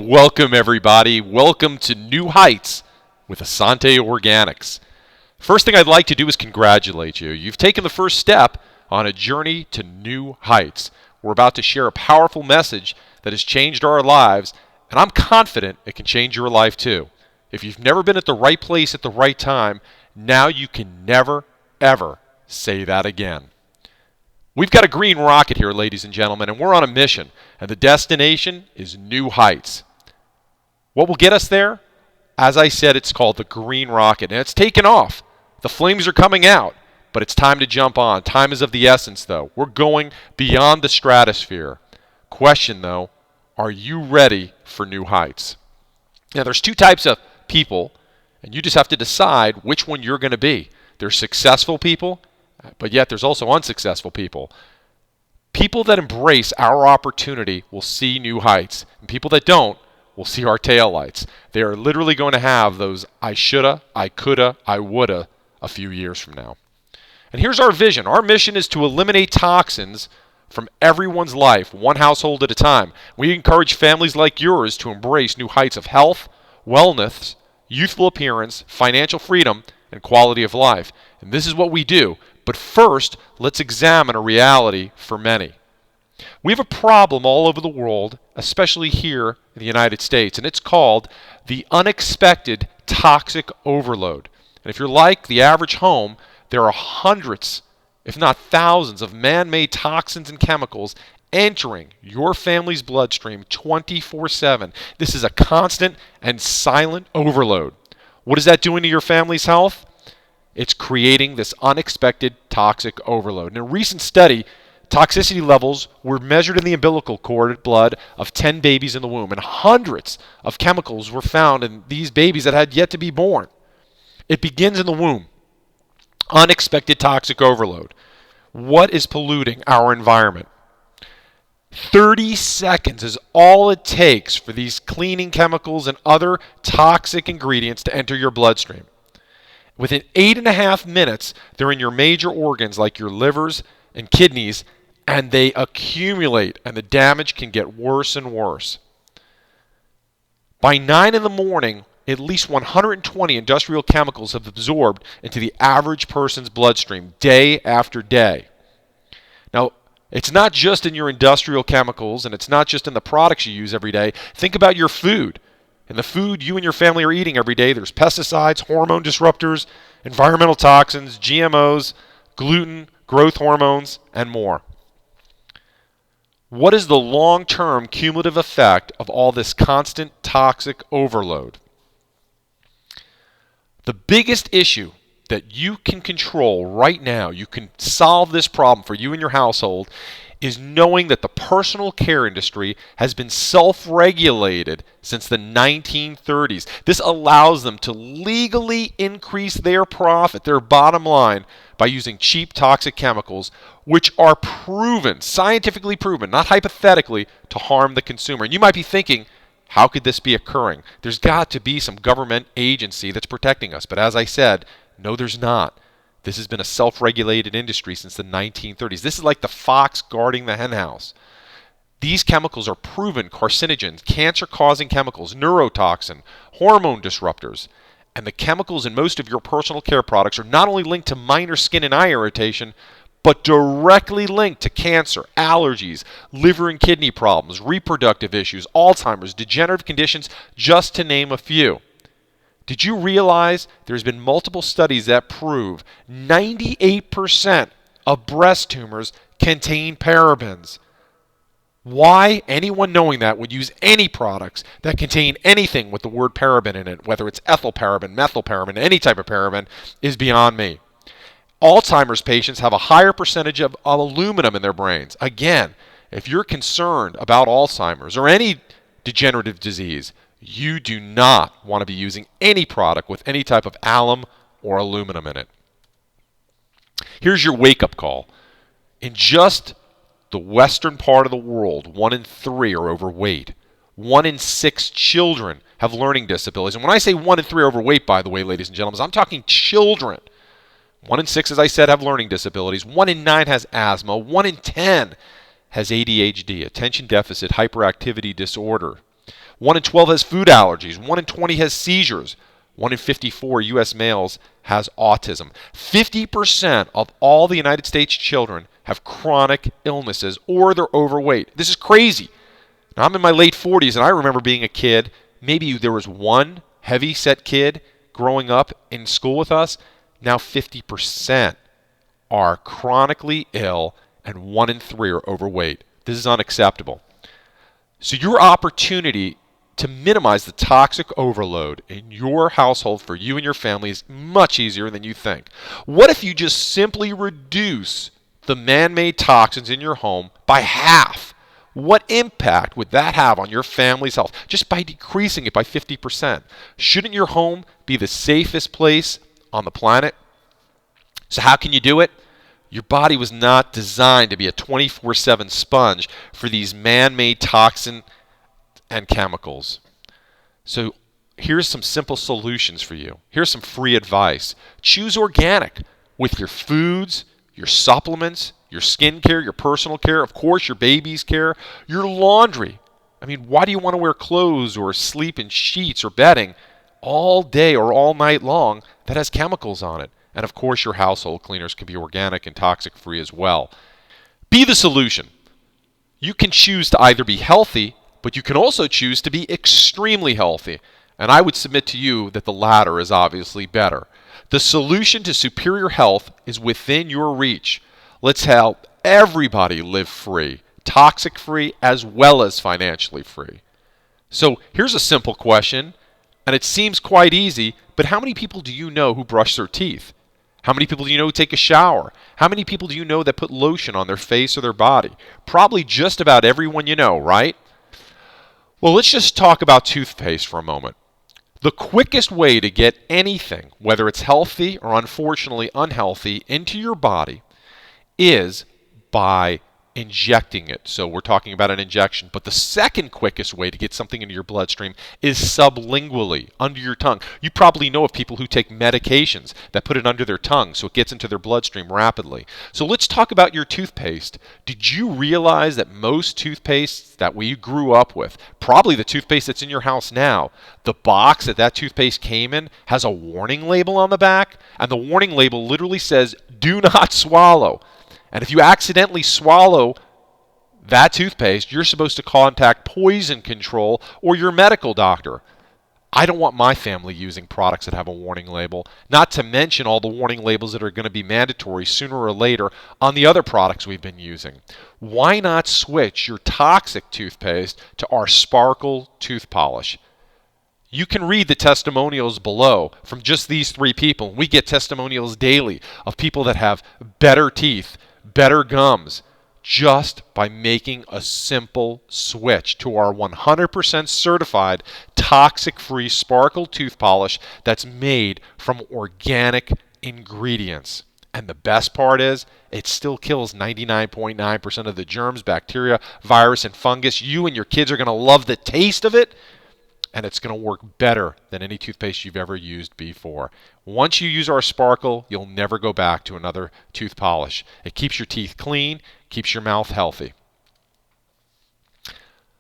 Welcome, everybody. Welcome to New Heights with Essante Organics. First thing I'd like to do is congratulate you. You've taken the first step on a journey to new heights. We're about to share a powerful message that has changed our lives, and I'm confident it can change your life too. If you've never been at the right place at the right time, now you can never, ever say that again. We've got a green rocket here, ladies and gentlemen, and we're on a mission, and the destination is new heights. What will get us there? As I said, it's called the green rocket, and it's taken off. The flames are coming out, but it's time to jump on. Time is of the essence, though. We're going beyond the stratosphere. Question, though, are you ready for new heights? Now, there's two types of people, and you just have to decide which one you're going to be. There's successful people, but yet there's also unsuccessful people. People that embrace our opportunity will see new heights, and people that don't will see our taillights. They are literally going to have those I shoulda, I coulda, I woulda a few years from now. And here's our vision. Our mission is to eliminate toxins from everyone's life, one household at a time. We encourage families like yours to embrace new heights of health, wellness, youthful appearance, financial freedom, and quality of life. And this is what we do. But first, let's examine a reality for many. We have a problem all over the world, especially here in the United States, and it's called the unexpected toxic overload. And if you're like the average home, there are hundreds, if not thousands, of man-made toxins and chemicals entering your family's bloodstream 24/7. This is a constant and silent overload. What is that doing to your family's health? It's creating this unexpected toxic overload. In a recent study, toxicity levels were measured in the umbilical cord blood of 10 babies in the womb, and hundreds of chemicals were found in these babies that had yet to be born. It begins in the womb. Unexpected toxic overload. What is polluting our environment? 30 seconds is all it takes for these cleaning chemicals and other toxic ingredients to enter your bloodstream. Within 8.5 minutes, they're in your major organs like your livers and kidneys, and they accumulate, and the damage can get worse and worse. By 9 in the morning, at least 120 industrial chemicals have absorbed into the average person's bloodstream day after day. Now, it's not just in your industrial chemicals, and it's not just in the products you use every day. Think about your food. In the food you and your family are eating every day, there's pesticides, hormone disruptors, environmental toxins, GMOs, gluten, growth hormones, and more. What is the long-term cumulative effect of all this constant toxic overload? The biggest issue that you can control right now, you can solve this problem for you and your household, is knowing that the personal care industry has been self-regulated since the 1930s. This allows them to legally increase their profit, their bottom line, by using cheap toxic chemicals, which are proven, scientifically proven, not hypothetically, to harm the consumer. And you might be thinking, how could this be occurring? There's got to be some government agency that's protecting us. But as I said, no, there's not. This has been a self-regulated industry since the 1930s. This is like the fox guarding the henhouse. These chemicals are proven carcinogens, cancer-causing chemicals, neurotoxin, hormone disruptors. And the chemicals in most of your personal care products are not only linked to minor skin and eye irritation, but directly linked to cancer, allergies, liver and kidney problems, reproductive issues, Alzheimer's, degenerative conditions, just to name a few. Did you realize there's been multiple studies that prove 98% of breast tumors contain parabens? Why anyone knowing that would use any products that contain anything with the word paraben in it, whether it's ethyl paraben, methyl paraben, any type of paraben, is beyond me. Alzheimer's patients have a higher percentage of aluminum in their brains. Again, if you're concerned about Alzheimer's or any degenerative disease, you do not want to be using any product with any type of alum or aluminum in it. Here's your wake-up call. In just the western part of the world, 1 in 3 are overweight. 1 in 6 children have learning disabilities. And when I say 1 in 3 overweight, by the way, ladies and gentlemen, I'm talking children. 1 in 6, as I said, have learning disabilities. 1 in 9 has asthma. 1 in 10 has ADHD, attention deficit hyperactivity disorder. 1 in 12 has food allergies. 1 in 20 has seizures. 1 in 54 U.S. males has autism. 50% of all the United States children have chronic illnesses or they're overweight. This is crazy. Now, I'm in my late 40s, and I remember being a kid. Maybe there was one heavy-set kid growing up in school with us. Now 50% are chronically ill, and 1 in 3 are overweight. This is unacceptable. So your opportunity to minimize the toxic overload in your household for you and your family is much easier than you think. What if you just simply reduce the man-made toxins in your home by half? What impact would that have on your family's health just by decreasing it by 50%? Shouldn't your home be the safest place on the planet? So how can you do it? Your body was not designed to be a 24/7 sponge for these man-made toxins and chemicals. So here's some simple solutions for you. Here's some free advice. Choose organic with your foods, your supplements, your skincare, your personal care, of course, your baby's care, your laundry. I mean, why do you want to wear clothes or sleep in sheets or bedding all day or all night long that has chemicals on it? And of course, your household cleaners can be organic and toxic-free as well. Be the solution. You can choose to either be healthy, but you can also choose to be extremely healthy. And I would submit to you that the latter is obviously better. The solution to superior health is within your reach. Let's help everybody live free, toxic-free as well as financially free. So here's a simple question, and it seems quite easy, but how many people do you know who brush their teeth? How many people do you know who take a shower? How many people do you know that put lotion on their face or their body? Probably just about everyone you know, right? Well, let's just talk about toothpaste for a moment. The quickest way to get anything, whether it's healthy or unfortunately unhealthy, into your body is by injecting it. So we're talking about an injection. But the second quickest way to get something into your bloodstream is sublingually, under your tongue. You probably know of people who take medications that put it under their tongue so it gets into their bloodstream rapidly. So let's talk about your toothpaste. Did you realize that most toothpastes that we grew up with, probably the toothpaste that's in your house now, the box that toothpaste came in has a warning label on the back, and the warning label literally says, "Do not swallow." And if you accidentally swallow that toothpaste, you're supposed to contact poison control or your medical doctor. I don't want my family using products that have a warning label, not to mention all the warning labels that are going to be mandatory sooner or later on the other products we've been using. Why not switch your toxic toothpaste to our Sparkle tooth polish? You can read the testimonials below from just these 3 people. We get testimonials daily of people that have better teeth, better gums, just by making a simple switch to our 100% certified toxic-free Sparkle tooth polish that's made from organic ingredients. And the best part is, it still kills 99.9% of the germs, bacteria, virus, and fungus. You and your kids are going to love the taste of it, and it's going to work better than any toothpaste you've ever used before. Once you use our Sparkle, you'll never go back to another tooth polish. It keeps your teeth clean, keeps your mouth healthy.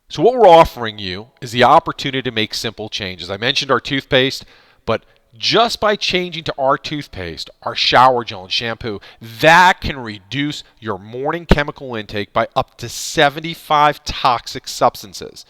So what we're offering you is the opportunity to make simple changes. I mentioned our toothpaste, but just by changing to our toothpaste, our shower gel and shampoo, that can reduce your morning chemical intake by up to 75 toxic substances.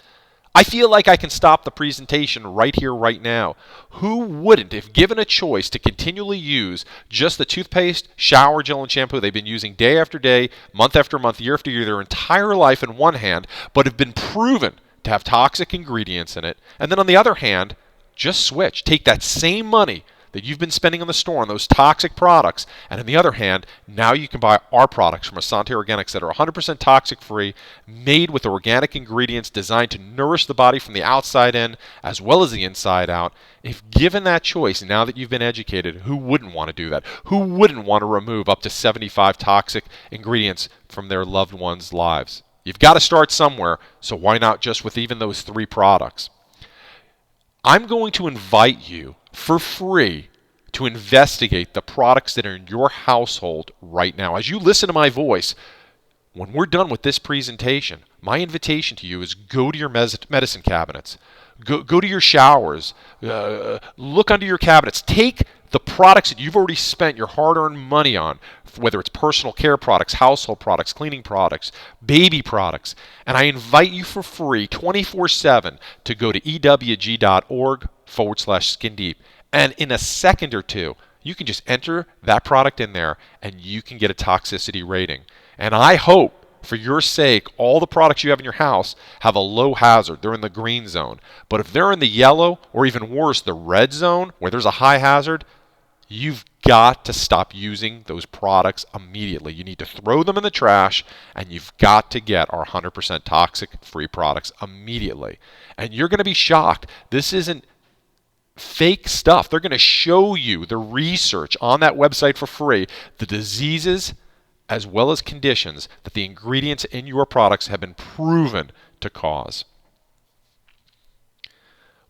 I feel like I can stop the presentation right here, right now. Who wouldn't, if given a choice to continually use just the toothpaste, shower gel, and shampoo they've been using day after day, month after month, year after year, their entire life in one hand, but have been proven to have toxic ingredients in it, and then on the other hand, just switch. Take that same money that you've been spending in the store on those toxic products, and on the other hand, now you can buy our products from Essante Organics that are 100% toxic-free, made with organic ingredients designed to nourish the body from the outside in as well as the inside out. If given that choice, now that you've been educated, who wouldn't want to do that? Who wouldn't want to remove up to 75 toxic ingredients from their loved ones' lives? You've got to start somewhere, so why not just with even those 3 products? I'm going to invite you for free to investigate the products that are in your household right now. As you listen to my voice, when we're done with this presentation, my invitation to you is go to your medicine cabinets. Go to your showers. Look under your cabinets. Take the products that you've already spent your hard-earned money on, whether it's personal care products, household products, cleaning products, baby products, and I invite you for free 24/7 to go to ewg.org/skin deep. And in a second or two, you can just enter that product in there and you can get a toxicity rating. And I hope, for your sake, all the products you have in your house have a low hazard. They're in the green zone. But if they're in the yellow, or even worse, the red zone, where there's a high hazard, you've got to stop using those products immediately. You need to throw them in the trash, and you've got to get our 100% toxic-free products immediately. And you're going to be shocked. This isn't fake stuff. They're going to show you the research on that website for free, the diseases as well as conditions that the ingredients in your products have been proven to cause.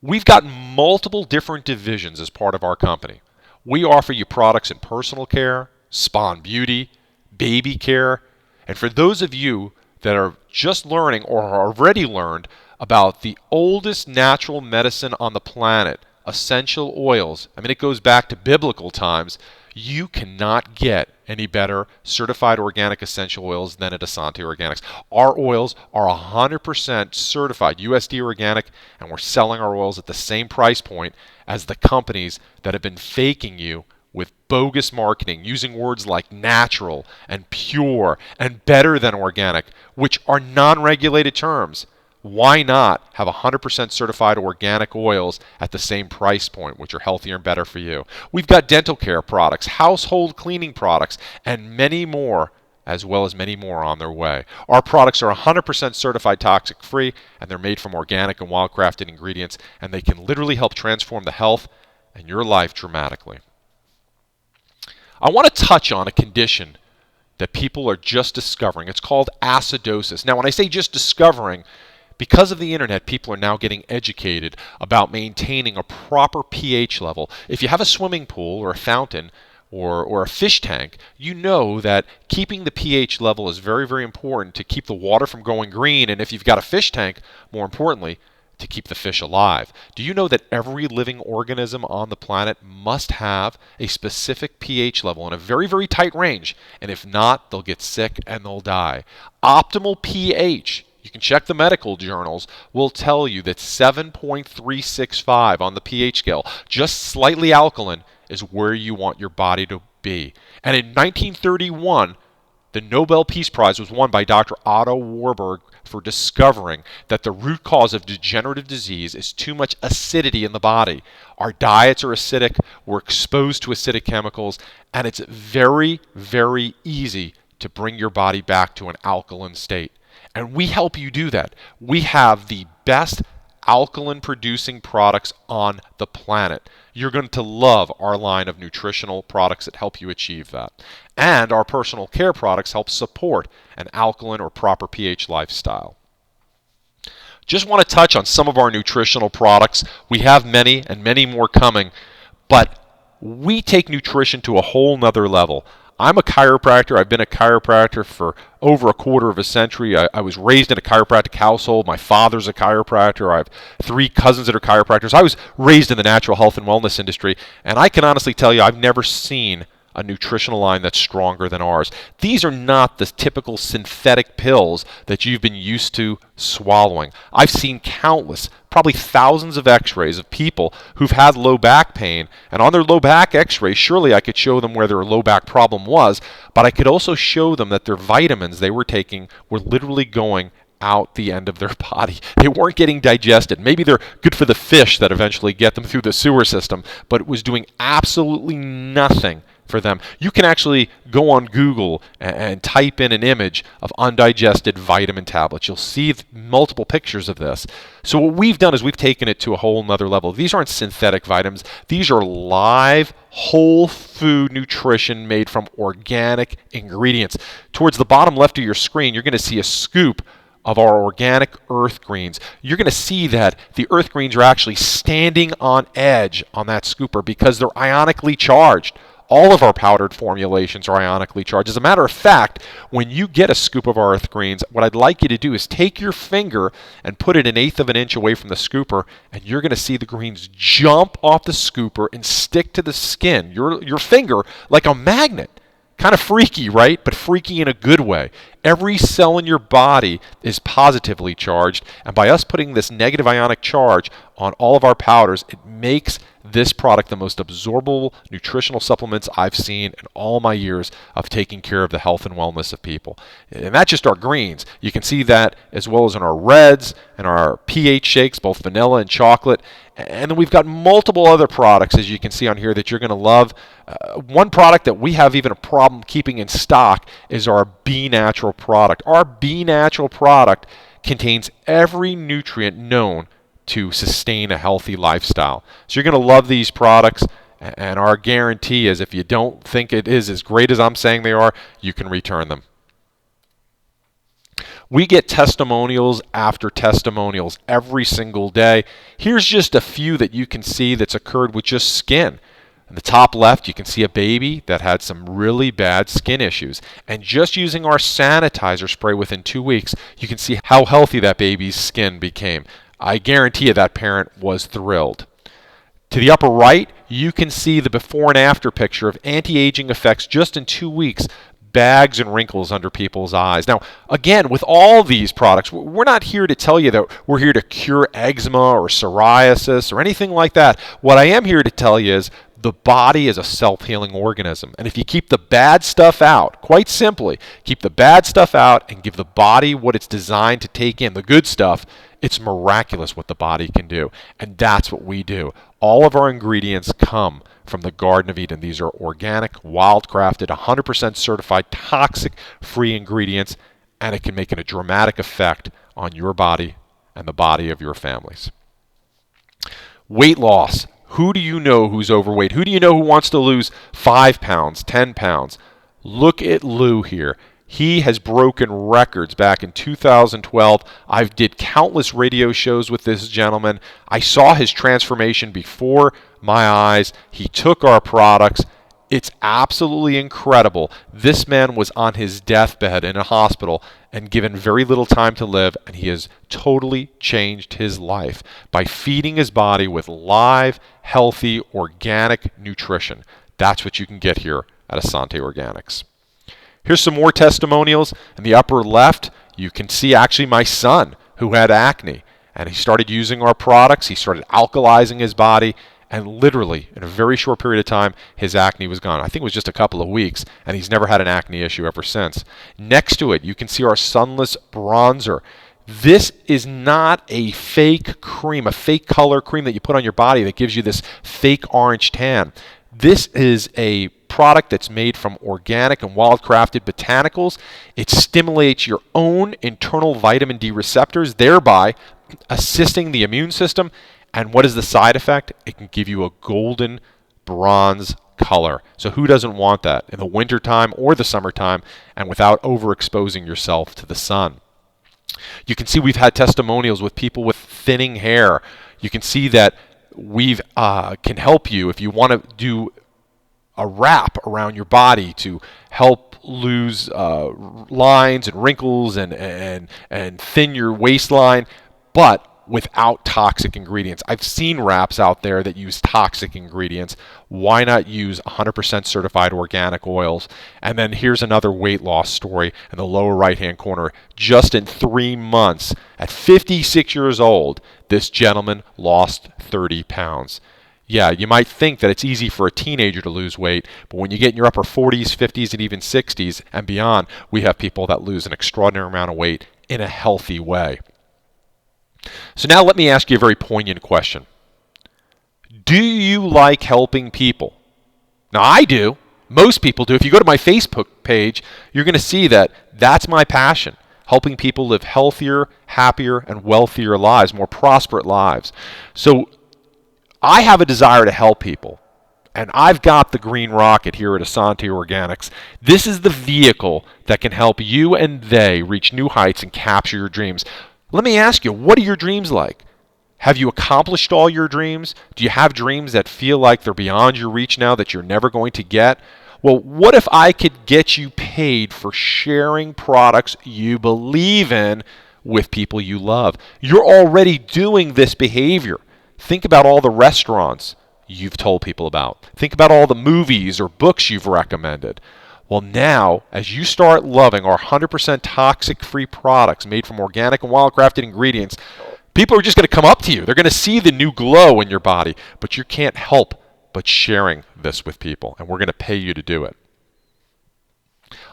We've got multiple different divisions as part of our company. We offer you products in personal care, spa and beauty, baby care, and for those of you that are just learning or are already learned about the oldest natural medicine on the planet, essential oils. I mean, it goes back to biblical times. You cannot get any better certified organic essential oils than at Essante Organics. Our oils are 100% certified USD organic, and we're selling our oils at the same price point as the companies that have been faking you with bogus marketing, using words like natural and pure and better than organic, which are non-regulated terms. Why not have 100% certified organic oils at the same price point, which are healthier and better for you? We've got dental care products, household cleaning products, and many more, as well as many more on their way. Our products are 100% certified toxic-free, and they're made from organic and wild-crafted ingredients, and they can literally help transform the health and your life dramatically. I want to touch on a condition that people are just discovering. It's called acidosis. Now, when I say just discovering, because of the internet, people are now getting educated about maintaining a proper pH level. If you have a swimming pool or a fountain or a fish tank, you know that keeping the pH level is very, very important to keep the water from going green. And if you've got a fish tank, more importantly, to keep the fish alive. Do you know that every living organism on the planet must have a specific pH level in a very, very tight range? And if not, they'll get sick and they'll die. Optimal pH, you can check the medical journals, will tell you that 7.365 on the pH scale, just slightly alkaline, is where you want your body to be. And in 1931, the Nobel Peace Prize was won by Dr. Otto Warburg for discovering that the root cause of degenerative disease is too much acidity in the body. Our diets are acidic, we're exposed to acidic chemicals, and it's very, very easy to bring your body back to an alkaline state. And we help you do that. We have the best alkaline producing products on the planet. You're going to love our line of nutritional products that help you achieve that. And our personal care products help support an alkaline or proper pH lifestyle. Just want to touch on some of our nutritional products. We have many and many more coming, but we take nutrition to a whole nother level. I'm a chiropractor. I've been a chiropractor for over a quarter of a century. I was raised in a chiropractic household. My father's a chiropractor. I have 3 cousins that are chiropractors. I was raised in the natural health and wellness industry, and I can honestly tell you I've never seen a nutritional line that's stronger than ours. These are not the typical synthetic pills that you've been used to swallowing. I've seen countless, probably thousands of x-rays of people who've had low back pain, and on their low back x-ray, surely I could show them where their low back problem was, but I could also show them that their vitamins they were taking were literally going out the end of their body. They weren't getting digested. Maybe they're good for the fish that eventually get them through the sewer system, but it was doing absolutely nothing for them. You can actually go on Google and type in an image of undigested vitamin tablets. You'll see multiple pictures of this. So what we've done is we've taken it to a whole nother level. These aren't synthetic vitamins. These are live, whole food nutrition made from organic ingredients. Towards the bottom left of your screen, you're going to see a scoop of our organic earth greens. You're going to see that the earth greens are actually standing on edge on that scooper because they're ionically charged. All of our powdered formulations are ionically charged. As a matter of fact, when you get a scoop of our earth greens, what I'd like you to do is take your finger and put it 1/8 of an inch away from the scooper, and you're going to see the greens jump off the scooper and stick to the skin, your finger, like a magnet. Kind of freaky, right? But freaky in a good way. Every cell in your body is positively charged, and by us putting this negative ionic charge on all of our powders, it makes this product the most absorbable nutritional supplements I've seen in all my years of taking care of the health and wellness of people. And that's just our greens. You can see that as well as in our reds and our pH shakes, both vanilla and chocolate. And then we've got multiple other products, as you can see on here, that you're going to love. One product that we have even a problem keeping in stock is our Be Natural product. Our Be Natural product contains every nutrient known to sustain a healthy lifestyle. So you're going to love these products, and our guarantee is if you don't think it is as great as I'm saying they are, you can return them. We get testimonials after testimonials every single day. Here's just a few that you can see that's occurred with just skin. In the top left, you can see a baby that had some really bad skin issues. And just using our sanitizer spray within 2 weeks, you can see how healthy that baby's skin became. I guarantee you that parent was thrilled. To the upper right, you can see the before and after picture of anti-aging effects just in 2 weeks. Bags and wrinkles under people's eyes. Now, again, with all these products, we're not here to tell you that we're here to cure eczema or psoriasis or anything like that. What I am here to tell you is the body is a self-healing organism. And if you keep the bad stuff out, quite simply, keep the bad stuff out and give the body what it's designed to take in, the good stuff, it's miraculous what the body can do. And that's what we do. All of our ingredients come from the Garden of Eden. These are organic, wild-crafted, 100% certified, toxic-free ingredients, and it can make a dramatic effect on your body and the body of your families. Weight loss. Who do you know who's overweight? Who do you know who wants to lose 5 pounds, 10 pounds? Look at Lou here. He has broken records back in 2012. I did countless radio shows with this gentleman. I saw his transformation before my eyes. He took our products. It's absolutely incredible. This man was on his deathbed in a hospital and given very little time to live, and he has totally changed his life by feeding his body with live, healthy, organic nutrition. That's what you can get here at Essante Organics. Here's some more testimonials. In the upper left, you can see actually my son who had acne, and he started using our products. He started alkalizing his body, and literally in a very short period of time, his acne was gone. I think it was just a couple of weeks, and he's never had an acne issue ever since. Next to it, you can see our Sunless Bronzer. This is not a fake cream, a fake color cream that you put on your body that gives you this fake orange tan. This is a product that's made from organic and wild-crafted botanicals. It stimulates your own internal vitamin D receptors, thereby assisting the immune system. And what is the side effect? It can give you a golden bronze color. So who doesn't want that in the wintertime or the summertime and without overexposing yourself to the sun? You can see we've had testimonials with people with thinning hair. You can see that we can help you if you want to do a wrap around your body to help lose lines and wrinkles and thin your waistline, but without toxic ingredients. I've seen wraps out there that use toxic ingredients. Why not use 100% certified organic oils? And then here's another weight loss story in the lower right-hand corner. Just in 3 months, at 56 years old, this gentleman lost 30 pounds. Yeah, you might think that it's easy for a teenager to lose weight, but when you get in your upper 40s, 50s, and even 60s and beyond, we have people that lose an extraordinary amount of weight in a healthy way. So now let me ask you a very poignant question. Do you like helping people? Now I do. Most people do. If you go to my Facebook page, you're going to see that that's my passion. Helping people live healthier, happier, and wealthier lives, more prosperous lives. So I have a desire to help people, and I've got the green rocket here at Essante Organics. This is the vehicle that can help you and they reach new heights and capture your dreams. Let me ask you, what are your dreams like? Have you accomplished all your dreams? Do you have dreams that feel like they're beyond your reach now, that you're never going to get? Well, what if I could get you paid for sharing products you believe in with people you love? You're already doing this behavior. Think about all the restaurants you've told people about. Think about all the movies or books you've recommended. Well, now, as you start loving our 100% toxic-free products made from organic and wild-crafted ingredients, people are just going to come up to you. They're going to see the new glow in your body, but you can't help but sharing this with people, and we're going to pay you to do it.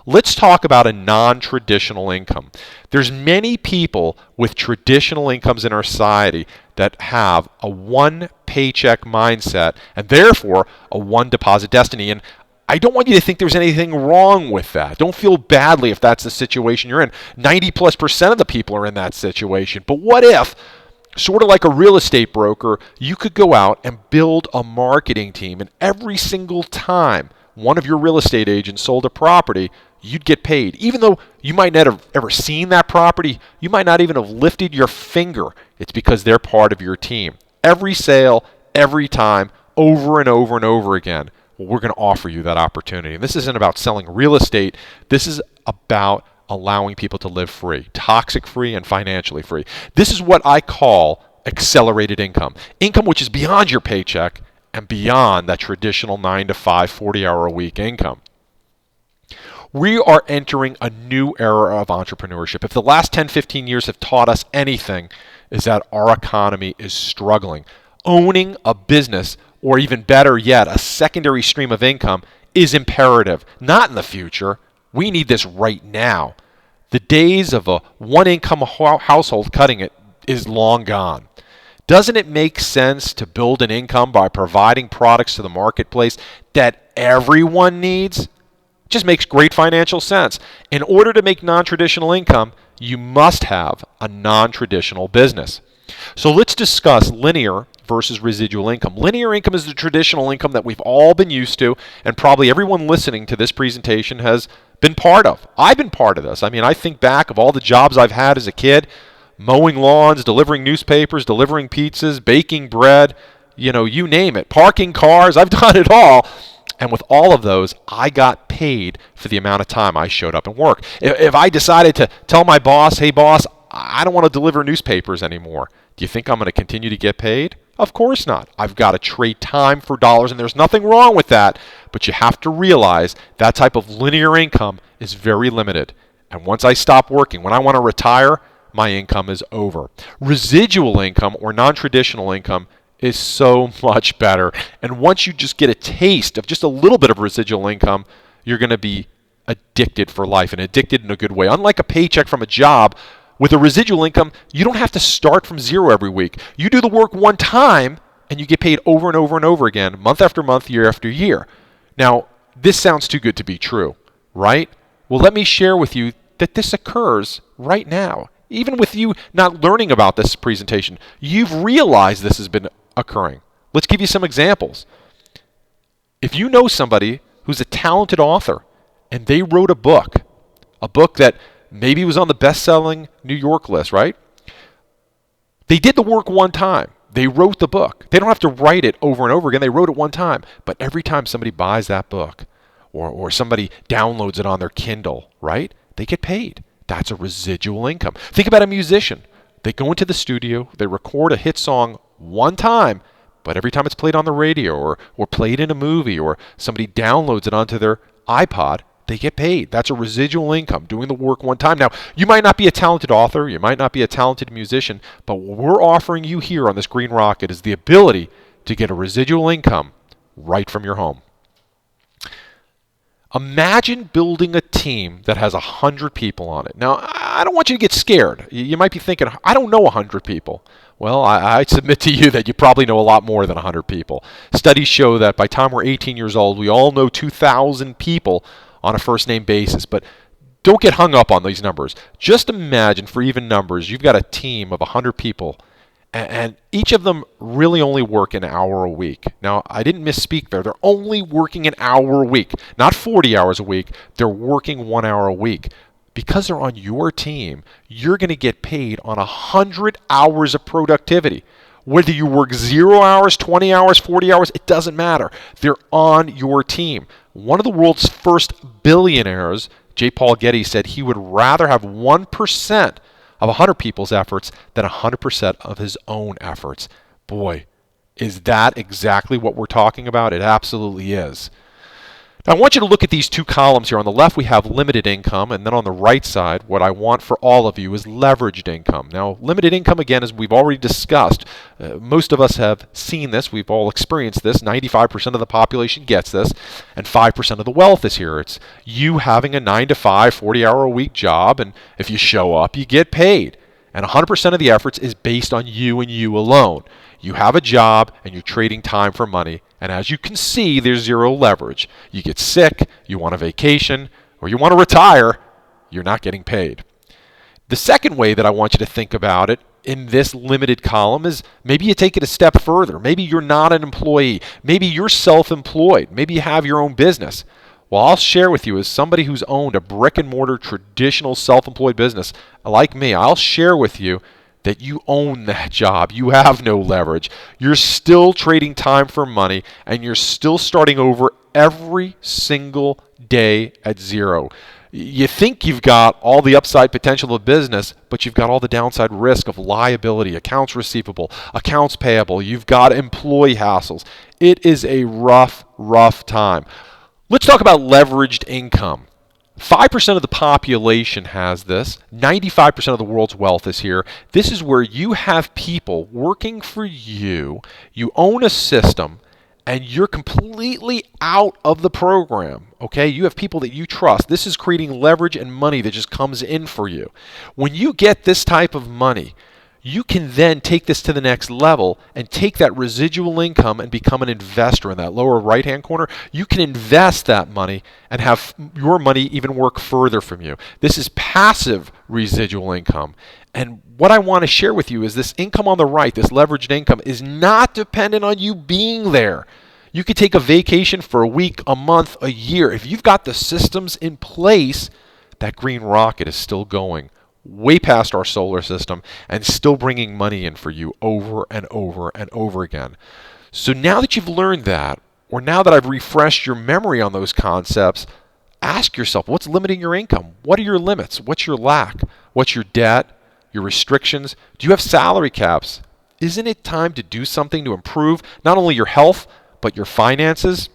Let's talk about a non-traditional income. There's many people with traditional incomes in our society that have a one-paycheck mindset and therefore a one-deposit destiny. And I don't want you to think there's anything wrong with that. Don't feel badly if that's the situation you're in. 90+% of the people are in that situation. But what if, sort of like a real estate broker, you could go out and build a marketing team, and every single time one of your real estate agents sold a property, you'd get paid. Even though you might not have ever seen that property, you might not even have lifted your finger. It's because they're part of your team. Every sale, every time, over and over and over again, we're going to offer you that opportunity. And this isn't about selling real estate. This is about allowing people to live free, toxic-free and financially free. This is what I call accelerated income. Income which is beyond your paycheck and beyond that traditional 9-to-5, 40-hour-a-week income. We are entering a new era of entrepreneurship. If the last 10, 15 years have taught us anything, is that our economy is struggling. Owning a business, or even better yet, a secondary stream of income, is imperative. Not in the future. We need this right now. The days of a one-income household cutting it is long gone. Doesn't it make sense to build an income by providing products to the marketplace that everyone needs? Just makes great financial sense. In order to make non-traditional income, you must have a non-traditional business. So let's discuss linear versus residual income. Linear income is the traditional income that we've all been used to, and probably everyone listening to this presentation has been part of. I've been part of this. I mean, I think back of all the jobs I've had as a kid, mowing lawns, delivering newspapers, delivering pizzas, baking bread, you name it, parking cars. I've done it all. And with all of those, I got paid for the amount of time I showed up and worked. If I decided to tell my boss, hey boss, I don't want to deliver newspapers anymore, do you think I'm going to continue to get paid? Of course not. I've got to trade time for dollars, and there's nothing wrong with that. But you have to realize that type of linear income is very limited. And once I stop working, when I want to retire, my income is over. Residual income or non-traditional income is so much better. And once you just get a taste of just a little bit of residual income, you're going to be addicted for life, and addicted in a good way. Unlike a paycheck from a job, with a residual income, you don't have to start from zero every week. You do the work one time, and you get paid over and over and over again, month after month, year after year. Now, this sounds too good to be true, right? Well, let me share with you that this occurs right now. Even with you not learning about this presentation, you've realized this has been occurring. Let's give you some examples. If you know somebody who's a talented author and they wrote a book that maybe was on the best-selling New York list, right? They did the work one time. They wrote the book. They don't have to write it over and over again. They wrote it one time. But every time somebody buys that book or somebody downloads it on their Kindle, right? They get paid. That's a residual income. Think about a musician. They go into the studio, they record a hit song one time, but every time it's played on the radio or played in a movie or somebody downloads it onto their iPod, they get paid. That's a residual income, doing the work one time. Now, you might not be a talented author, you might not be a talented musician, but what we're offering you here on this Green Rocket is the ability to get a residual income right from your home. Imagine building a team that has 100 people on it. Now, I don't want you to get scared. You might be thinking, I don't know 100 people. Well, I submit to you that you probably know a lot more than 100 people. Studies show that by the time we're 18 years old, we all know 2,000 people on a first-name basis. But don't get hung up on these numbers. Just imagine, for even numbers, you've got a team of 100 people, and each of them really only work an hour a week. Now, I didn't misspeak there. They're only working an hour a week, not 40 hours a week. They're working 1 hour a week. Because they're on your team, you're going to get paid on 100 hours of productivity. Whether you work 0 hours, 20 hours, 40 hours, it doesn't matter. They're on your team. One of the world's first billionaires, J. Paul Getty, said he would rather have 1% of 100 people's efforts than 100% of his own efforts. Boy, is that exactly what we're talking about? It absolutely is. Now, I want you to look at these two columns here. On the left, we have limited income, and then on the right side, what I want for all of you is leveraged income. Now, limited income, again, as we've already discussed, most of us have seen this. We've all experienced this. 95% of the population gets this, and 5% of the wealth is here. It's you having a 9-to-5, 40-hour-a-week job, and if you show up, you get paid. And 100% of the efforts is based on you and you alone. You have a job, and you're trading time for money. And as you can see, there's zero leverage. You get sick, you want a vacation, or you want to retire, you're not getting paid. The second way that I want you to think about it in this limited column is maybe you take it a step further. Maybe you're not an employee. Maybe you're self-employed. Maybe you have your own business. Well, I'll share with you, as somebody who's owned a brick-and-mortar traditional self-employed business like me, I'll share with you that you own that job. You have no leverage. You're still trading time for money, and you're still starting over every single day at zero. You think you've got all the upside potential of business, but you've got all the downside risk of liability, accounts receivable, accounts payable. You've got employee hassles. It is a rough, rough time. Let's talk about leveraged income. 5% of the population has this. 95% of the world's wealth is here. This is where you have people working for you. You own a system, and you're completely out of the program. Okay? You have people that you trust. This is creating leverage and money that just comes in for you. When you get this type of money, you can then take this to the next level and take that residual income and become an investor in that lower right-hand corner. You can invest that money and have your money even work further from you. This is passive residual income. And what I want to share with you is this income on the right, this leveraged income, is not dependent on you being there. You could take a vacation for a week, a month, a year. If you've got the systems in place, that green rocket is still going way past our solar system and still bringing money in for you over and over and over again. So now that you've learned that, or now that I've refreshed your memory on those concepts, ask yourself, what's limiting your income? What are your limits? What's your lack? What's your debt? Your restrictions? Do you have salary caps? Isn't it time to do something to improve not only your health, but your finances?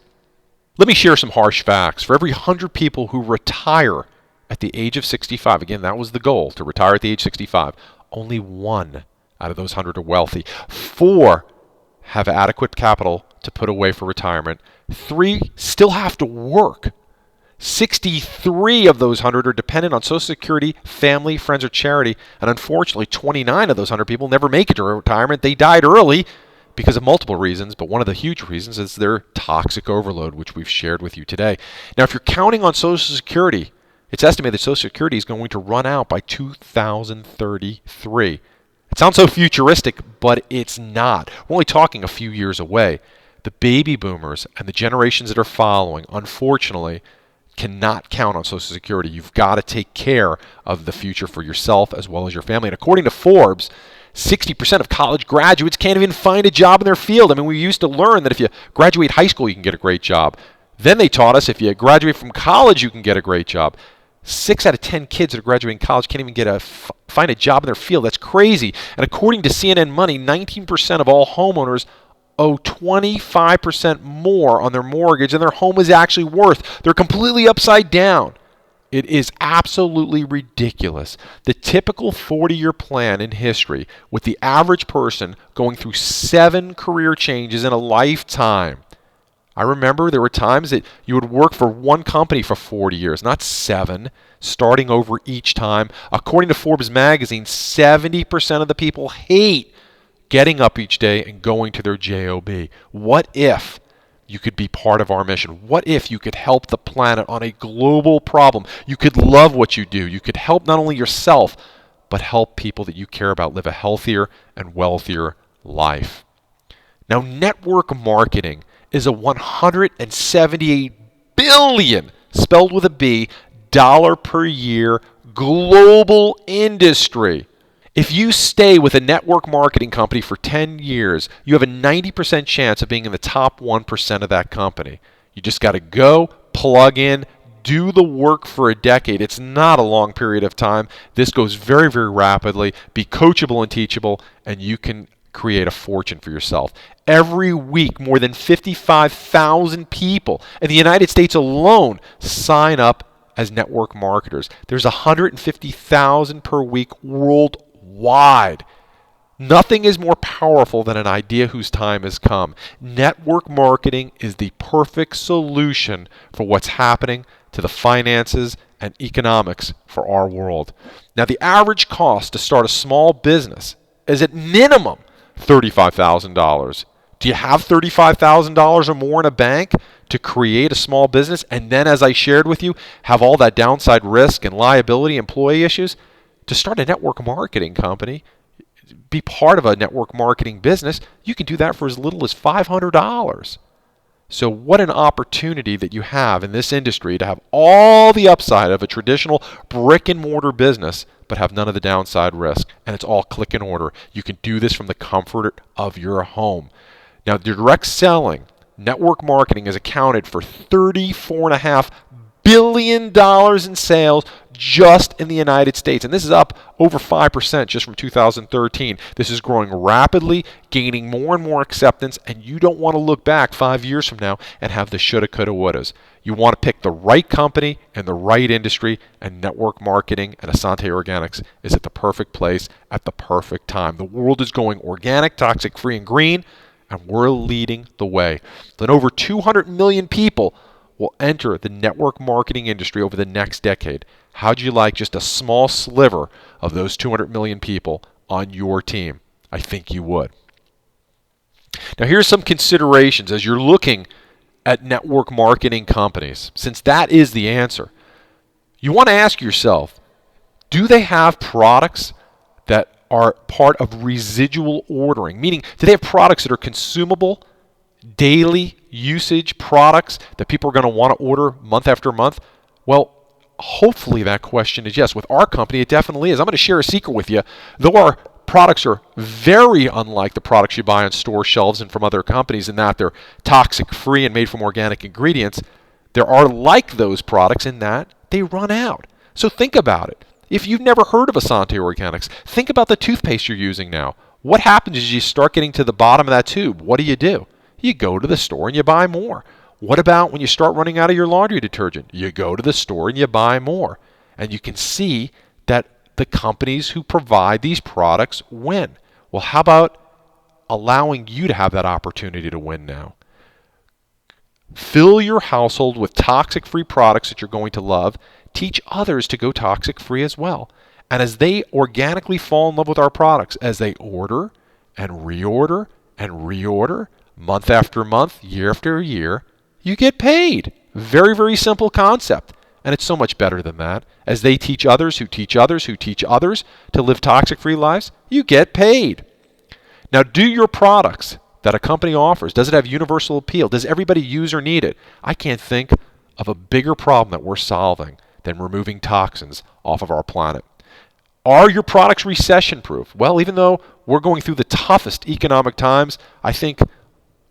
Let me share some harsh facts. For every 100 people who retire at the age of 65, again, that was the goal, to retire at the age 65, only 1 out of those 100 are wealthy. 4 have adequate capital to put away for retirement. 3 still have to work. 63 of those 100 are dependent on Social Security, family, friends, or charity. And unfortunately, 29 of those 100 people never make it to retirement. They died early because of multiple reasons, but one of the huge reasons is their toxic overload, which we've shared with you today. Now, if you're counting on Social Security, it's estimated that Social Security is going to run out by 2033. It sounds so futuristic, but it's not. We're only talking a few years away. The baby boomers and the generations that are following, unfortunately, cannot count on Social Security. You've got to take care of the future for yourself as well as your family. And according to Forbes, 60% of college graduates can't even find a job in their field. I mean, we used to learn that if you graduate high school, you can get a great job. Then they taught us if you graduate from college, you can get a great job. 6 out of 10 kids that are graduating college can't even find a job in their field. That's crazy. And according to CNN Money, 19% of all homeowners owe 25% more on their mortgage than their home is actually worth. They're completely upside down. It is absolutely ridiculous. The typical 40-year plan in history, with the average person going through 7 career changes in a lifetime. I remember there were times that you would work for one company for 40 years, not 7, starting over each time. According to Forbes magazine, 70% of the people hate getting up each day and going to their job. What if you could be part of our mission? What if you could help the planet on a global problem? You could love what you do. You could help not only yourself, but help people that you care about live a healthier and wealthier life. Now, network marketing is a $178 billion, spelled with a B, dollar per year global industry. If you stay with a network marketing company for 10 years, you have a 90% chance of being in the top 1% of that company. You just got to go, plug in, do the work for a decade. It's not a long period of time. This goes very, very rapidly. Be coachable and teachable, and you can create a fortune for yourself. Every week, more than 55,000 people in the United States alone sign up as network marketers. There's 150,000 per week worldwide. Nothing is more powerful than an idea whose time has come. Network marketing is the perfect solution for what's happening to the finances and economics for our world. Now, the average cost to start a small business is at minimum $35,000. Do you have $35,000 or more in a bank to create a small business and then, as I shared with you, have all that downside risk and liability, employee issues? To start a network marketing company, be part of a network marketing business, you can do that for as little as $500. So what an opportunity that you have in this industry to have all the upside of a traditional brick and mortar business, but have none of the downside risk. And it's all click and order. You can do this from the comfort of your home. Now, direct selling, network marketing is accounted for $34.5 billion in sales just in the United States. And this is up over 5% just from 2013. This is growing rapidly, gaining more and more acceptance, and you don't want to look back 5 years from now and have the shoulda, coulda, wouldas. You want to pick the right company and the right industry, and network marketing and Essante Organics is at the perfect place at the perfect time. The world is going organic, toxic-free, and green, and we're leading the way. Then over 200 million people will enter the network marketing industry over the next decade. How'd you like just a small sliver of those 200 million people on your team? I think you would. Now, here's some considerations as you're looking at network marketing companies. Since that is the answer, you want to ask yourself, do they have products that are part of residual ordering? Meaning, do they have products that are consumable, daily usage products that people are going to want to order month after month? Well, hopefully that question is yes. With our company, it definitely is. I'm going to share a secret with you. Though our products are very unlike the products you buy on store shelves and from other companies in that they're toxic-free and made from organic ingredients, there are like those products in that they run out. So think about it. If you've never heard of Essante Organics, think about the toothpaste you're using now. What happens is you start getting to the bottom of that tube. What do? You go to the store and you buy more. What about when you start running out of your laundry detergent? You go to the store and you buy more. And you can see that the companies who provide these products win. Well, how about allowing you to have that opportunity to win now? Fill your household with toxic-free products that you're going to love. Teach others to go toxic-free as well. And as they organically fall in love with our products, as they order and reorder and reorder, month after month, year after year, you get paid. Very, very simple concept. And it's so much better than that. As they teach others who teach others who teach others to live toxic-free lives, you get paid. Now, do your products that a company offers, does it have universal appeal? Does everybody use or need it? I can't think of a bigger problem that we're solving than removing toxins off of our planet. Are your products recession-proof? Well, even though we're going through the toughest economic times, I think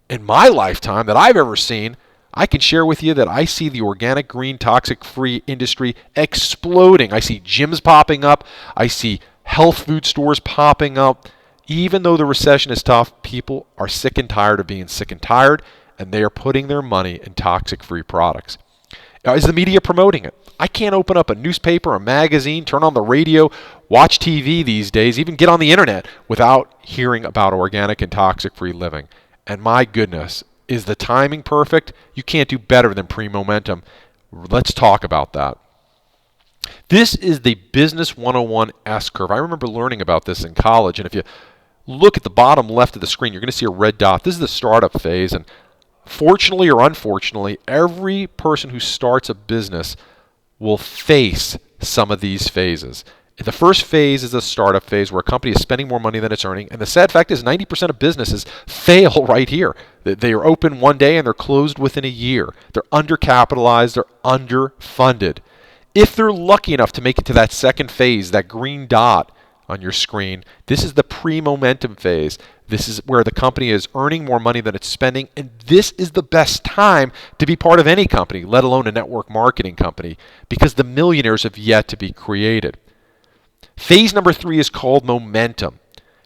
in my lifetime that I've ever seen, I can share with you that I see the organic, green, toxic-free industry exploding. I see gyms popping up. I see health food stores popping up. Even though the recession is tough, people are sick and tired of being sick and tired, and they are putting their money in toxic-free products. Now, is the media promoting it? I can't open up a newspaper, a magazine, turn on the radio, watch TV these days, even get on the internet without hearing about organic and toxic-free living. And my goodness, is the timing perfect? You can't do better than pre-momentum. Let's talk about that. This is the Business 101 S-curve. I remember learning about this in college, and if you look at the bottom left of the screen, you're going to see a red dot. This is the startup phase, and fortunately or unfortunately, every person who starts a business will face some of these phases. The first phase is the startup phase where a company is spending more money than it's earning. And the sad fact is 90% of businesses fail right here. They are open one day and they're closed within a year. They're undercapitalized. They're underfunded. If they're lucky enough to make it to that second phase, that green dot on your screen, this is the pre-momentum phase. This is where the company is earning more money than it's spending, and this is the best time to be part of any company, let alone a network marketing company, because the millionaires have yet to be created. Phase number 3 is called momentum.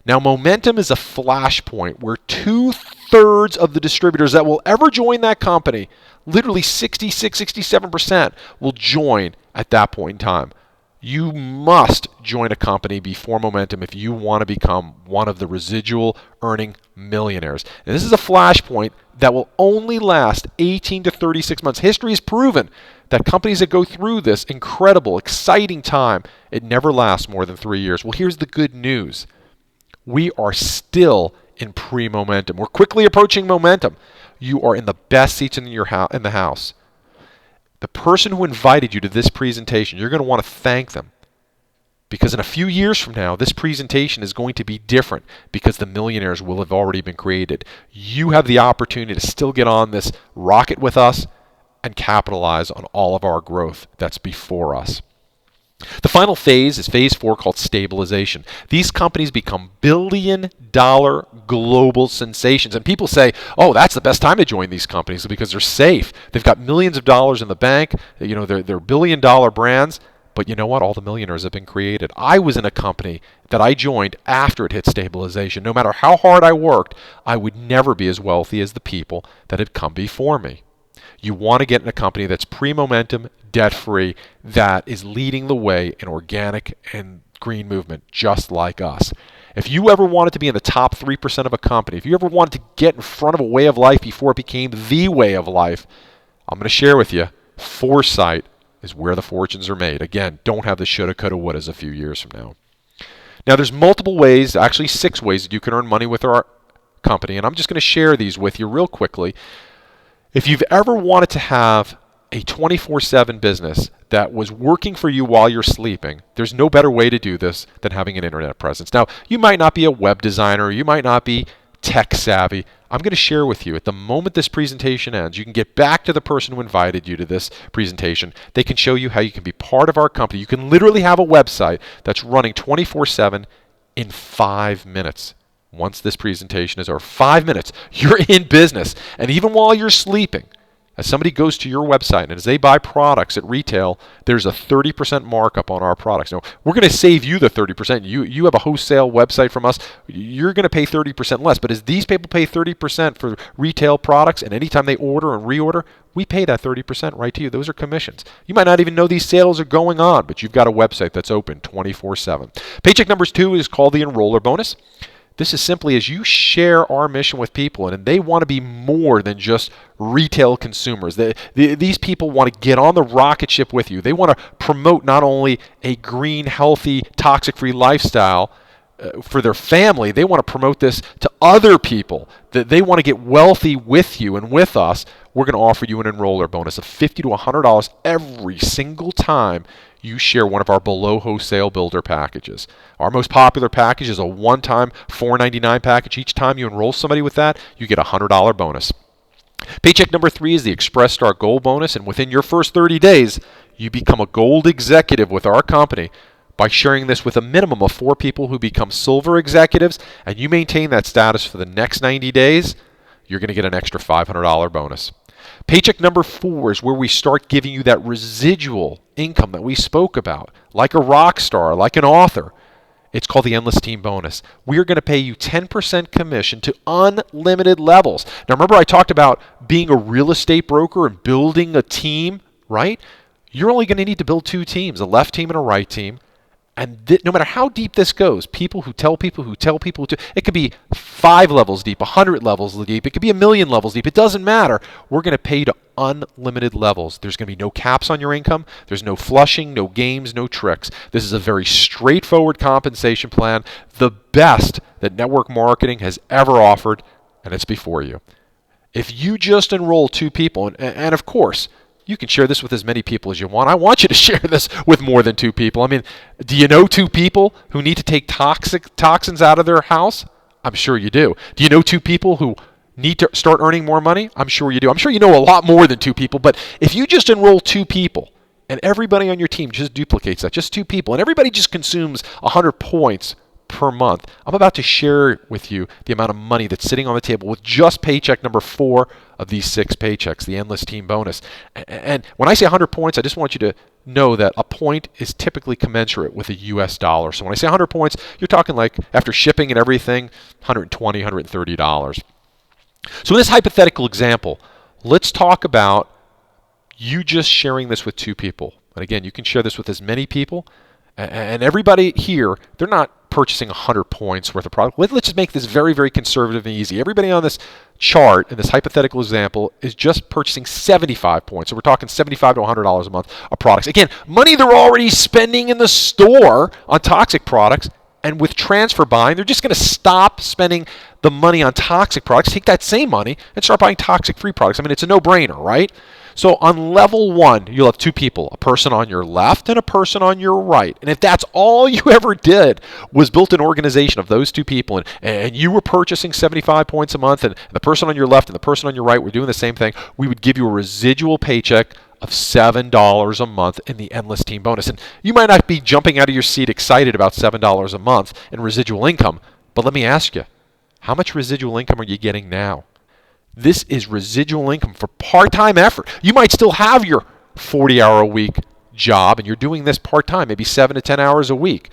Now, momentum is a flashpoint where 2/3 of the distributors that will ever join that company, literally 66, 67%, will join at that point in time. You must join a company before momentum if you want to become one of the residual earning millionaires. And this is a flashpoint that will only last 18 to 36 months. History has proven that companies that go through this incredible, exciting time, it never lasts more than 3 years. Well, here's the good news. We are still in pre-momentum. We're quickly approaching momentum. You are in the best seats in the house. The person who invited you to this presentation, you're going to want to thank them, because in a few years from now, this presentation is going to be different because the millionaires will have already been created. You have the opportunity to still get on this rocket with us and capitalize on all of our growth that's before us. The final phase is phase 4, called stabilization. These companies become billion-dollar global sensations. And people say, oh, that's the best time to join these companies because they're safe. They've got millions of dollars in the bank. You know, they're billion-dollar brands. But you know what? All the millionaires have been created. I was in a company that I joined after it hit stabilization. No matter how hard I worked, I would never be as wealthy as the people that had come before me. You want to get in a company that's pre-momentum, debt-free, that is leading the way in organic and green movement, just like us. If you ever wanted to be in the top 3% of a company, if you ever wanted to get in front of a way of life before it became the way of life, I'm going to share with you, foresight is where the fortunes are made. Again, don't have the shoulda, coulda, wouldas a few years from now. Now, there's multiple ways, actually 6 ways that you can earn money with our company, and I'm just going to share these with you real quickly. If you've ever wanted to have a 24/7 business that was working for you while you're sleeping, there's no better way to do this than having an internet presence. Now, you might not be a web designer, you might not be tech savvy. I'm going to share with you, at the moment this presentation ends, you can get back to the person who invited you to this presentation. They can show you how you can be part of our company. You can literally have a website that's running 24/7 in 5 minutes. Once this presentation is over, 5 minutes, you're in business. And even while you're sleeping, as somebody goes to your website and as they buy products at retail, there's a 30% markup on our products. Now, we're going to save you the 30%. You have a wholesale website from us, you're going to pay 30% less. But as these people pay 30% for retail products, and anytime they order and reorder, we pay that 30% right to you. Those are commissions. You might not even know these sales are going on, but you've got a website that's open 24/7. Paycheck number 2 is called the enroller bonus. This is simply as you share our mission with people, and they want to be more than just retail consumers. These people want to get on the rocket ship with you. They want to promote not only a green, healthy, toxic-free lifestyle for their family, they want to promote this to other people. That they want to get wealthy with you and with us. We're going to offer you an enroller bonus of $50 to $100 every single time you share one of our below wholesale builder packages. Our most popular package is a one-time $4.99 package. Each time you enroll somebody with that, you get a $100 bonus. Paycheck number 3 is the Express Start Gold bonus, and within your first 30 days, you become a gold executive with our company by sharing this with a minimum of 4 people who become silver executives, and you maintain that status for the next 90 days, you're going to get an extra $500 bonus. Paycheck number 4 is where we start giving you that residual income that we spoke about, like a rock star, like an author. It's called the Endless Team Bonus. We are going to pay you 10% commission to unlimited levels. Now, remember I talked about being a real estate broker and building a team, right? You're only going to need to build 2 teams, a left team and a right team. And no matter how deep this goes, people who tell people who tell people to, it could be 5 levels deep, 100 levels deep, it could be 1,000,000 levels deep. It doesn't matter. We're going to pay you to unlimited levels. There's going to be no caps on your income. There's no flushing, no games, no tricks. This is a very straightforward compensation plan, the best that network marketing has ever offered, and it's before you. If you just enroll 2 people, and of course, you can share this with as many people as you want. I want you to share this with more than 2 people. I mean, do you know 2 people who need to take toxins out of their house? I'm sure you do. Do you know 2 people who need to start earning more money? I'm sure you do. I'm sure you know a lot more than 2 people, but if you just enroll 2 people and everybody on your team just duplicates that, just 2 people, and everybody just consumes 100 points per month, I'm about to share with you the amount of money that's sitting on the table with just paycheck number 4 of these 6 paychecks, the endless team bonus. And when I say 100 points, I just want you to know that a point is typically commensurate with a US dollar. So when I say 100 points, you're talking like, after shipping and everything, $120, $130. So in this hypothetical example, let's talk about you just sharing this with 2 people. And again, you can share this with as many people. And everybody here, they're not purchasing 100 points worth of product. Let's just make this very, very conservative and easy. Everybody on this chart in this hypothetical example is just purchasing 75 points. So we're talking $75 to $100 a month of products. Again, money they're already spending in the store on toxic products, and with transfer buying, they're just going to stop spending the money on toxic products, take that same money, and start buying toxic-free products. I mean, it's a no-brainer, right? So on level 1, you'll have 2 people, a person on your left and a person on your right. And if that's all you ever did was built an organization of those 2 people, and you were purchasing 75 points a month, and the person on your left and the person on your right were doing the same thing, we would give you a residual paycheck of $7 a month in the endless team bonus. And you might not be jumping out of your seat excited about $7 a month in residual income, but let me ask you, how much residual income are you getting now? This is residual income for part-time effort. You might still have your 40-hour-a-week job, and you're doing this part-time, maybe 7 to 10 hours a week.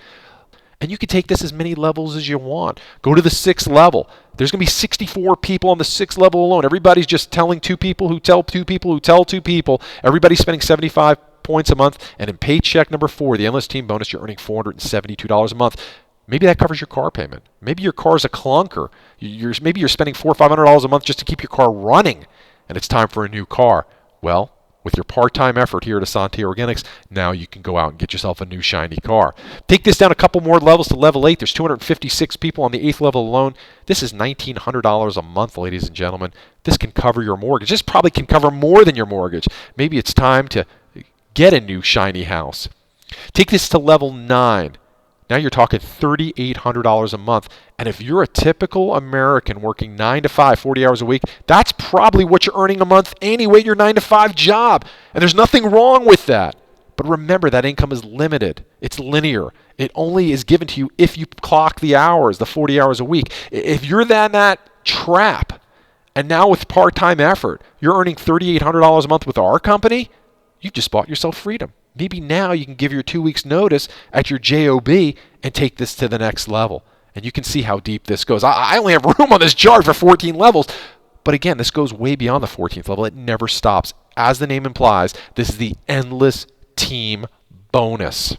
And you can take this as many levels as you want. Go to the 6th level. There's going to be 64 people on the 6th level alone. Everybody's just telling 2 people who tell 2 people who tell 2 people. Everybody's spending 75 points a month. And in paycheck number 4, the endless team bonus, you're earning $472 a month. Maybe that covers your car payment. Maybe your car's a clunker. Maybe you're spending $400 or $500 a month just to keep your car running, and it's time for a new car. Well, with your part-time effort here at Essante Organics, now you can go out and get yourself a new shiny car. Take this down a couple more levels to level 8. There's 256 people on the 8th level alone. This is $1,900 a month, ladies and gentlemen. This can cover your mortgage. This probably can cover more than your mortgage. Maybe it's time to get a new shiny house. Take this to level 9. Now you're talking $3,800 a month. And if you're a typical American working 9 to 5, 40 hours a week, that's probably what you're earning a month anyway, your 9 to 5 job. And there's nothing wrong with that. But remember, that income is limited. It's linear. It only is given to you if you clock the hours, the 40 hours a week. If you're in that trap, and now with part-time effort, you're earning $3,800 a month with our company, you've just bought yourself freedom. Maybe now you can give your 2 weeks notice at your JOB and take this to the next level. And you can see how deep this goes. I only have room on this chart for 14 levels. But again, this goes way beyond the 14th level. It never stops. As the name implies, this is the endless team bonus.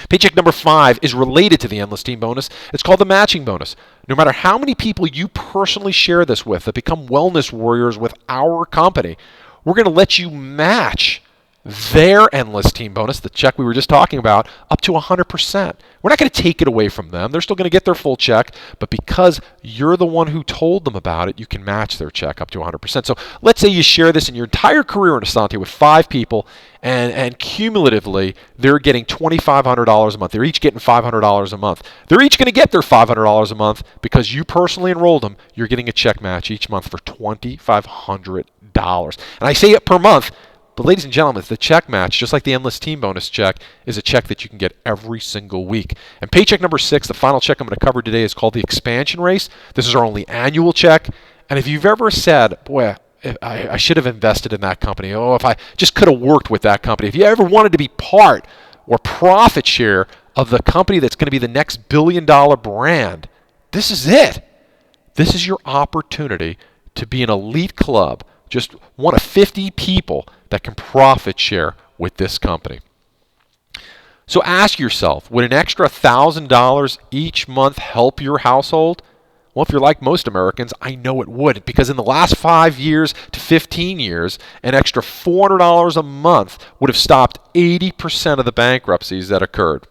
Paycheck number 5 is related to the endless team bonus. It's called the matching bonus. No matter how many people you personally share this with that become wellness warriors with our company, we're going to let you match their endless team bonus, the check we were just talking about, up to 100%. We're not going to take it away from them. They're still going to get their full check, but because you're the one who told them about it, you can match their check up to 100%. So let's say you share this in your entire career in Essante with 5 people, and cumulatively, they're getting $2,500 a month. They're each getting $500 a month. They're each going to get their $500 a month because you personally enrolled them. You're getting a check match each month for $2,500. And I say it per month, but ladies and gentlemen, the check match, just like the endless team bonus check, is a check that you can get every single week. And paycheck number 6, the final check I'm going to cover today, is called the expansion race. This is our only annual check. And if you've ever said, boy, I should have invested in that company. Oh, if I just could have worked with that company. If you ever wanted to be part or profit share of the company that's going to be the next billion-dollar brand, this is it. This is your opportunity to be an elite club, just one of 50 people that can profit share with this company. So ask yourself, would an extra $1,000 each month help your household? Well, if you're like most Americans, I know it would, because in the last 5 years to 15 years, an extra $400 a month would have stopped 80% of the bankruptcies that occurred.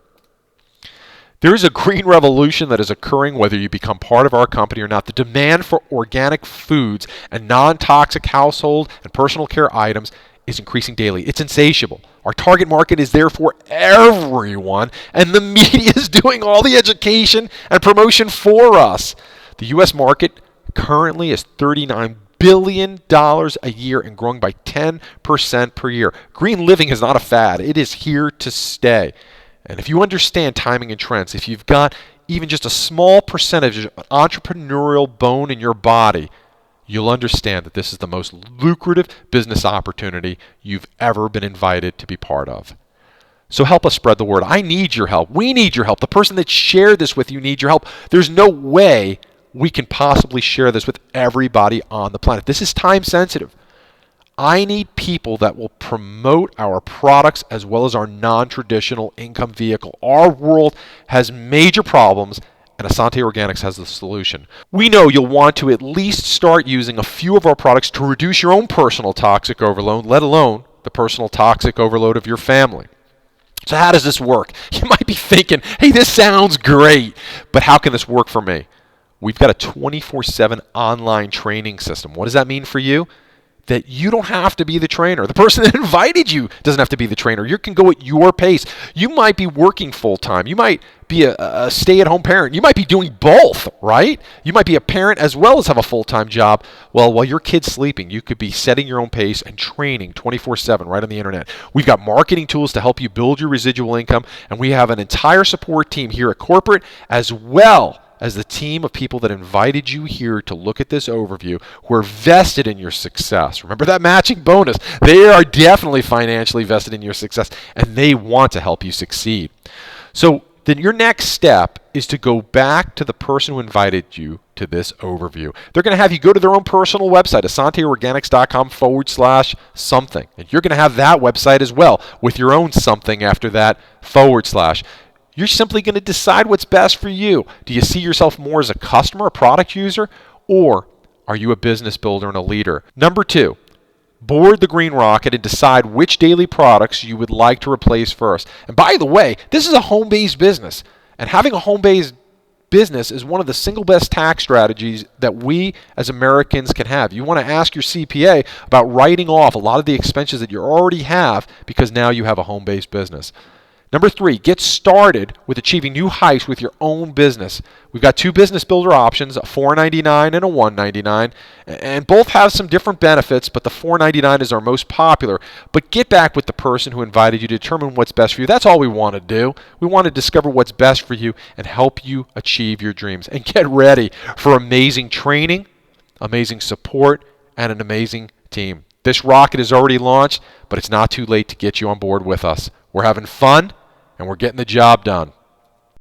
There is a green revolution that is occurring whether you become part of our company or not. The demand for organic foods and non-toxic household and personal care items is increasing daily. It's insatiable. Our target market is there for everyone, and the media is doing all the education and promotion for us. The U.S. market currently is $39 billion a year and growing by 10% per year. Green living is not a fad. It is here to stay. And if you understand timing and trends, if you've got even just a small percentage of entrepreneurial bone in your body, you'll understand that this is the most lucrative business opportunity you've ever been invited to be part of. So help us spread the word. I need your help. We need your help. The person that shared this with you needs your help. There's no way we can possibly share this with everybody on the planet. This is time sensitive. I need people that will promote our products as well as our non-traditional income vehicle. Our world has major problems, and Essante Organics has the solution. We know you'll want to at least start using a few of our products to reduce your own personal toxic overload, let alone the personal toxic overload of your family. So how does this work? You might be thinking, hey, this sounds great, but how can this work for me? We've got a 24/7 online training system. What does that mean for you? That you don't have to be the trainer. The person that invited you doesn't have to be the trainer. You can go at your pace. You might be working full-time. You might be a stay-at-home parent. You might be doing both, right? You might be a parent as well as have a full-time job. Well, while your kid's sleeping, you could be setting your own pace and training 24/7 right on the internet. We've got marketing tools to help you build your residual income, and we have an entire support team here at corporate as well as the team of people that invited you here to look at this overview who are vested in your success. Remember that matching bonus. They are definitely financially vested in your success, and they want to help you succeed. So then your next step is to go back to the person who invited you to this overview. They're going to have you go to their own personal website, EssanteOrganics.com/something. And you're going to have that website as well with your own something after that /. You're simply going to decide what's best for you. Do you see yourself more as a customer, a product user, or are you a business builder and a leader? Number 2, board the green rocket and decide which daily products you would like to replace first. And by the way, this is a home-based business. And having a home-based business is one of the single best tax strategies that we as Americans can have. You want to ask your CPA about writing off a lot of the expenses that you already have because now you have a home-based business. Number 3, get started with achieving new heights with your own business. We've got 2 business builder options, a $4.99 and a $1.99, and both have some different benefits, but the $4.99 is our most popular. But get back with the person who invited you to determine what's best for you. That's all we want to do. We want to discover what's best for you and help you achieve your dreams. And get ready for amazing training, amazing support, and an amazing team. This rocket is already launched, but it's not too late to get you on board with us. We're having fun, and we're getting the job done.